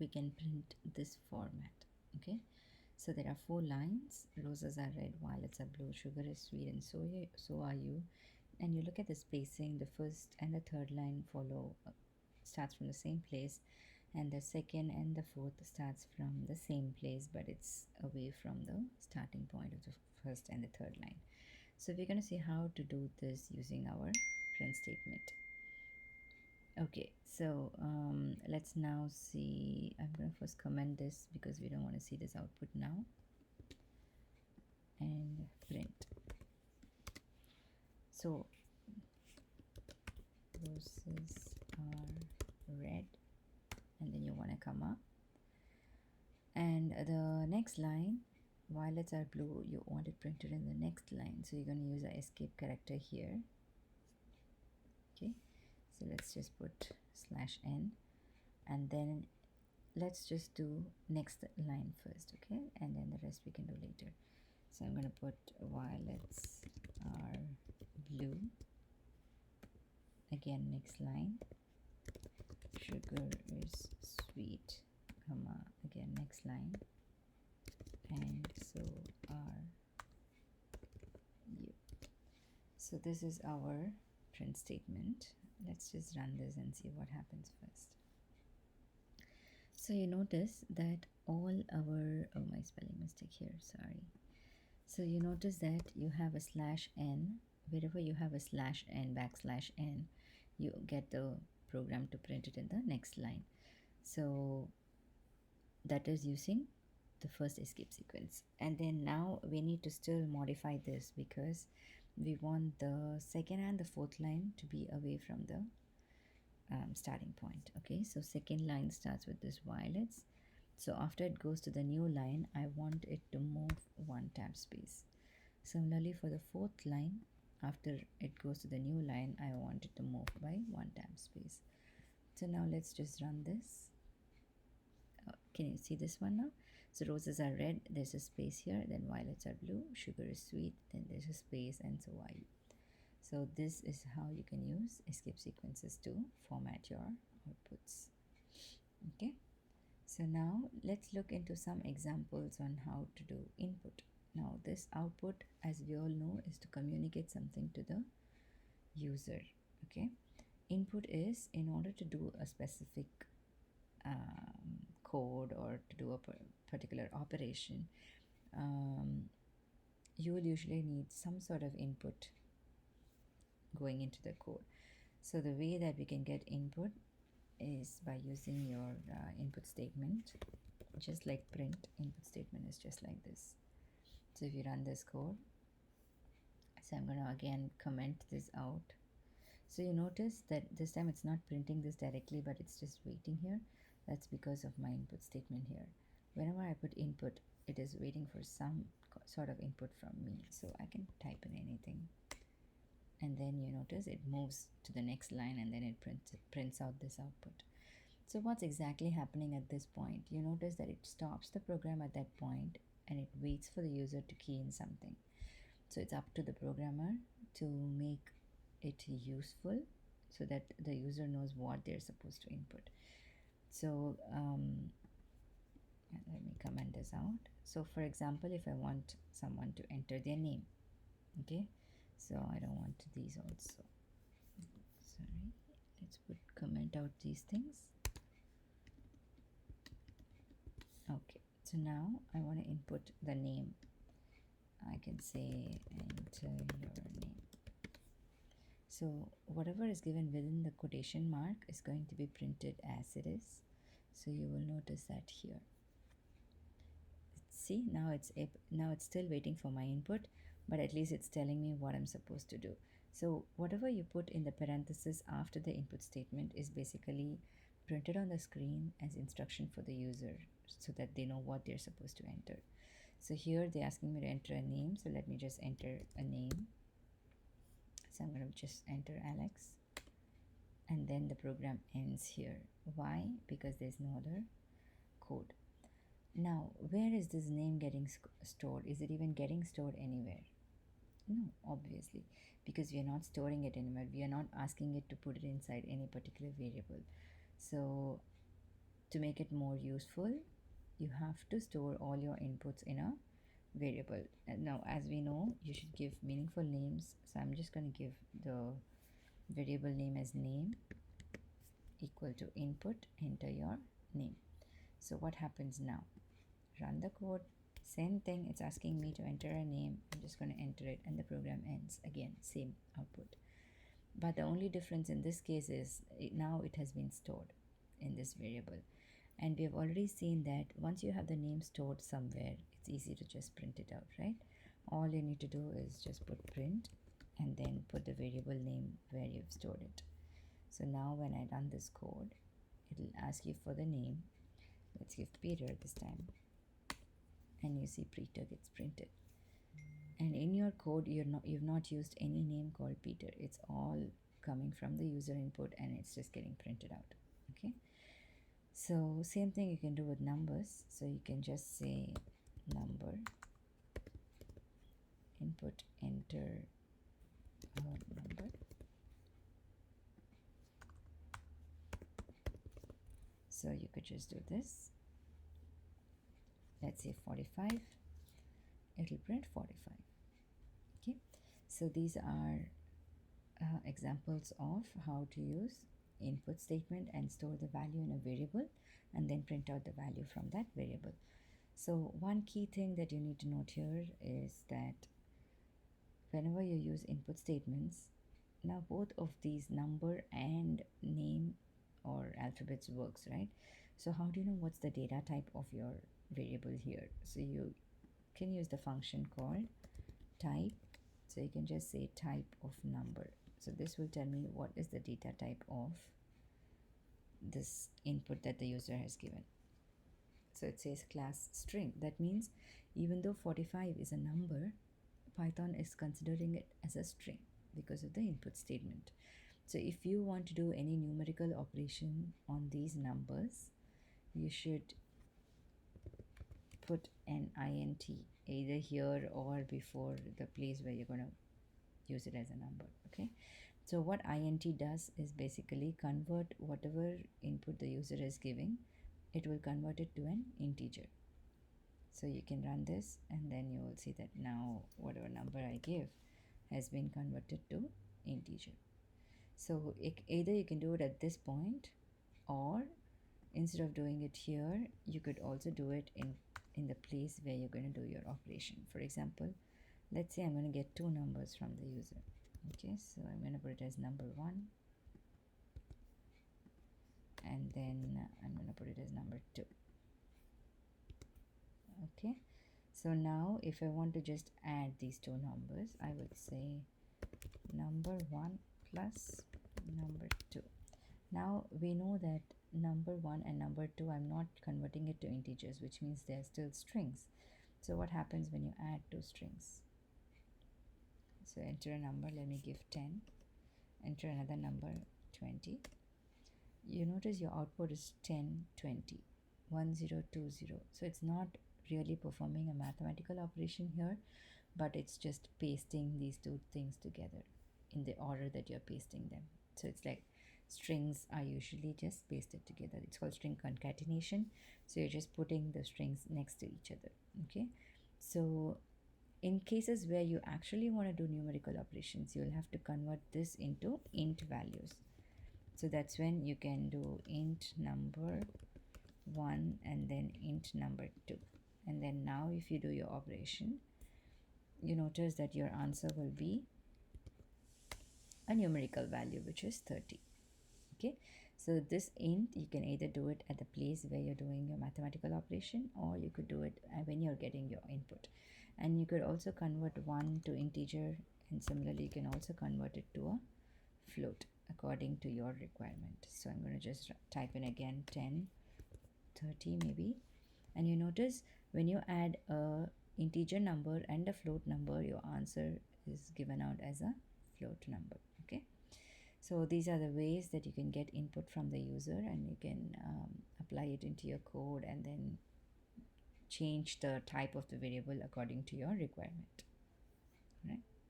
we can print this format. Okay, so there are 4 lines. Roses are red, violets are blue, sugar is sweet, and so are you. And you look at the spacing, the first and the third line follow starts from the same place, and the second and the fourth starts from the same place, but it's away from the starting point of the first and the third line. So we're going to see how to do this using our print statement. Okay, so let's now see. I'm going to first comment this because we don't want to see this output now, and print. So roses are red, and then you want a comma, and the next line, violets are blue, you want it printed in the next line, so you're going to use an escape character here. Okay, so let's just put /n, and then let's just do next line first. Okay, and then the rest we can do later. So I'm going to put violets are blue, again next line, sugar is sweet, comma, again next line, and so are you. So this is our print statement. Let's just run this and see what happens first. So you notice that all our, oh, my spelling mistake here, sorry. So you notice that you have a /n. Wherever you have a /n, \n, you get the program to print it in the next line. So that is using the first escape sequence. And then now we need to still modify this because we want the second and the fourth line to be away from the starting point. Okay, so second line starts with this violets. So after it goes to the new line, I want it to move 1 tab space. Similarly for the fourth line, after it goes to the new line, I want it to move by 1 tab space. So now let's just run this. Can you see this one now? So roses are red, there's a space here, then violets are blue, sugar is sweet, then there's a space, and so are you. So this is how you can use escape sequences to format your outputs. Okay, so now let's look into some examples on how to do input. Now this output, as we all know, is to communicate something to the user. Okay, input is in order to do a specific code or to do a particular operation, you will usually need some sort of input going into the code. So the way that we can get input is by using your input statement. Just like print, input statement is just like this. So if you run this code, so I'm going to again comment this out. So you notice that this time it's not printing this directly, but it's just waiting here. That's because of my input statement here. Whenever I put input, it is waiting for some sort of input from me. So I can type in anything, and then you notice it moves to the next line, and then it prints out this output. So what's exactly happening at this point? You notice that it stops the program at that point and it waits for the user to key in something. So it's up to the programmer to make it useful so that the user knows what they're supposed to input. So let me comment this out. So for example, if I want someone to enter their name, okay, so I don't want these also. Sorry, let's comment out these things. Okay, so now I want to input the name. I can say enter your name. So whatever is given within the quotation mark is going to be printed as it is. So you will notice that here. See, now it's still waiting for my input, but at least it's telling me what I'm supposed to do. So whatever you put in the parenthesis after the input statement is basically printed on the screen as instruction for the user so that they know what they're supposed to enter. So here they're asking me to enter a name, so let me just enter a name. So I'm going to just enter Alex, and then the program ends here. Why? Because there's no other code. Now, where is this name getting stored? Is it even getting stored anywhere? No, obviously, because we are not storing it anywhere. We are not asking it to put it inside any particular variable. So to make it more useful, you have to store all your inputs in a variable. And now, as we know, you should give meaningful names. So I'm just going to give the variable name as name equal to input, enter your name. So what happens now? Run the code. Same thing, it's asking me to enter a name. I'm just going to enter it and the program ends. Again, same output. But the only difference in this case is now it has been stored in this variable. And we have already seen that once you have the name stored somewhere, it's easy to just print it out, right? All you need to do is just put print and then put the variable name where you've stored it. So now when I run this code, it'll ask you for the name. Let's give Peter this time. And you see Peter gets printed. And in your code, you've not used any name called Peter. It's all coming from the user input and it's just getting printed out. Okay. So same thing you can do with numbers. So you can just say number, input, enter number. So you could just do this. Let's say 45. It'll print 45. Okay. So these are examples of how to use input statement and store the value in a variable and then print out the value from that variable. So one key thing that you need to note here is that whenever you use input statements, now both of these number and name or alphabets works, right? So how do you know what's the data type of your variable here? So you can use the function called type. So you can just say type of number. So this will tell me what is the data type of this input that the user has given. So it says class string. That means even though 45 is a number, Python is considering it as a string because of the input statement. So if you want to do any numerical operation on these numbers, you should put an int either here or before the place where you're going to use it as a number. Okay. So what int does is basically convert whatever input the user is giving, it will convert it to an integer. So you can run this and then you will see that now whatever number I give has been converted to integer. So either you can do it at this point, or instead of doing it here, you could also do it in the place where you're going to do your operation. For example, let's say I'm going to get two numbers from the user. Okay, so I'm going to put it as number 1 and then I'm going to put it as number 2. Okay, so now if I want to just add these two numbers, I would say number 1 plus number 2. Now we know that number 1 and number 2, I'm not converting it to integers, which means they're still strings. So what happens when you add two strings? So enter a number, let me give 10, enter another number 20. You notice your output is 10, 20, 1, 0, 2, 0. So it's not really performing a mathematical operation here, but it's just pasting these two things together in the order that you're pasting them. So it's like strings are usually just pasted together. It's called string concatenation. So you're just putting the strings next to each other. Okay, so in cases where you actually want to do numerical operations, you'll have to convert this into int values. So that's when you can do int number 1 and then int number 2. And then now if you do your operation, you notice that your answer will be a numerical value, which is 30. Okay, so this int, you can either do it at the place where you're doing your mathematical operation, or you could do it when you're getting your input. And you could also convert 1 to integer, and similarly you can also convert it to a float according to your requirement. So I'm going to just type in again 10, 30 maybe, and you notice when you add a integer number and a float number, your answer is given out as a float number. Okay, so these are the ways that you can get input from the user, and you can apply it into your code and then change the type of the variable according to your requirement. Right?